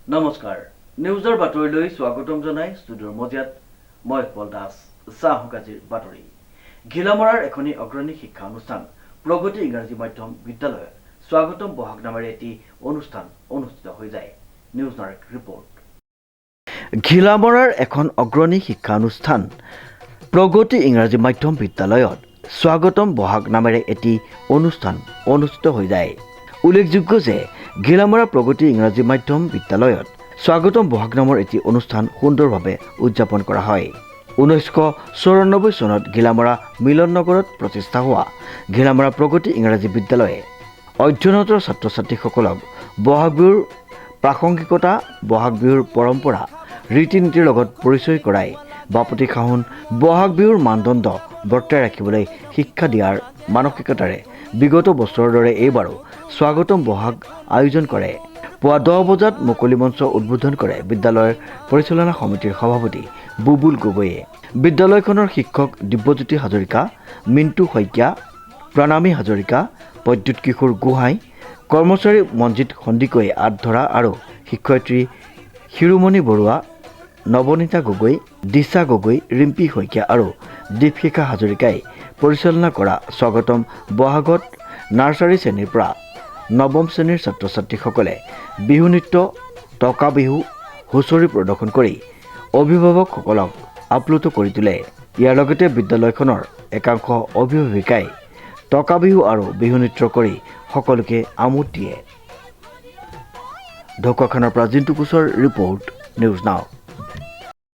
নমস্কাৰ নিউজৰ বাতৰিলৈ স্বাগতম জনাই ষ্টুডিঅ'ৰ মজিয়াত মই ইকবাল দাস চাহুকাজিৰ বাতৰি ঘিলামৰাৰ এখনি অগ্ৰণী শিক্ষা অনুষ্ঠান প্ৰগতি ইংৰাজী মাধ্যম বিদ্যালয়ত স্বাগতম বহাগ নামেৰে এটি অনুষ্ঠান অনুষ্ঠিত হৈ যায় নিউজৰ ৰিপৰ্ট ঘিলামৰাৰ এখন অগ্ৰণী শিক্ষা অনুষ্ঠান প্ৰগতি ইংৰাজী মাধ্যম বিদ্যালয়ত স্বাগতম বহাগ নামেৰে এটি অনুষ্ঠান অনুষ্ঠিত হৈ যায় উল্লেখযোগ্য যে ঘিলামৰা প্ৰগতি ইংৰাজী মাধ্যম বিদ্যালয়ত স্বাগতম বহাগ নামৰ এটি অনুষ্ঠান সুন্দৰভাৱে উদযাপন কৰা হয় 1994 চনত ঘিলামৰা মিলন নগৰত প্ৰতিষ্ঠা হোৱা ঘিলামৰা প্ৰগতি ইংৰাজী বিদ্যালয়ে অধ্যয়নৰত ছাত্ৰ ছাত্ৰীসকলক বহাগ বিহুৰ প্ৰাসংগিকতা বহাগ বিহুৰ পৰম্পৰা ৰীতি নীতিৰ লগত পৰিচয় কৰাই বাপতি খাহুন বহাগ বিহুৰ মানদণ্ড বৰ্তাই ৰাখিবলৈ শিক্ষা দিয়াৰ মানসিকতাৰে বিগত বছৰৰ দৰে এইবাৰো স্বাগতম বহাগ আয়োজন কৰে পুৱা 10 বজাত মুকলি মঞ্চ উদ্বোধন কৰে বিদ্যালয়ৰ পৰিচালনা সমিতিৰ সভাপতি বুবুল গগৈয়ে বিদ্যালয়খনৰ শিক্ষক দিব্যজ্যোতি হাজৰিকা মিণ্টু শইকীয়া প্ৰণামী হাজৰিকা প্ৰদ্যুৎ কিশোৰ গোহাঁই কৰ্মচাৰী মঞ্জিত সন্দিকৈ আধৰা আৰু শিক্ষয়িত্ৰী শিৰুমণি বৰুৱা নৱনীতা গগৈ দিশা গগৈ ৰিম্পী শইকীয়া আৰু দীপশিখা হাজৰিকাই পৰিচালনা কৰা স্বাগতম বহাগত নাৰ্চাৰী শ্ৰেণীৰ পৰা নৱম শ্ৰেণীৰ ছাত্ৰ ছাত্ৰীসকলে বিহু নৃত্য টকা বিহু হুঁচৰি প্ৰদৰ্শন কৰি অভিভাৱকসকলক আপ্লুত কৰি তোলে ইয়াৰ লগতে বিদ্যালয়খনৰ একাংশ অভিভাৱিকাই টকা বিহু আৰু বিহু নৃত্য কৰি সকলোকে আমোদ দিয়ে ঢকুৱাখানৰ পৰা জিন্তু কোচৰ ৰিপৰ্ট নিউজ নাও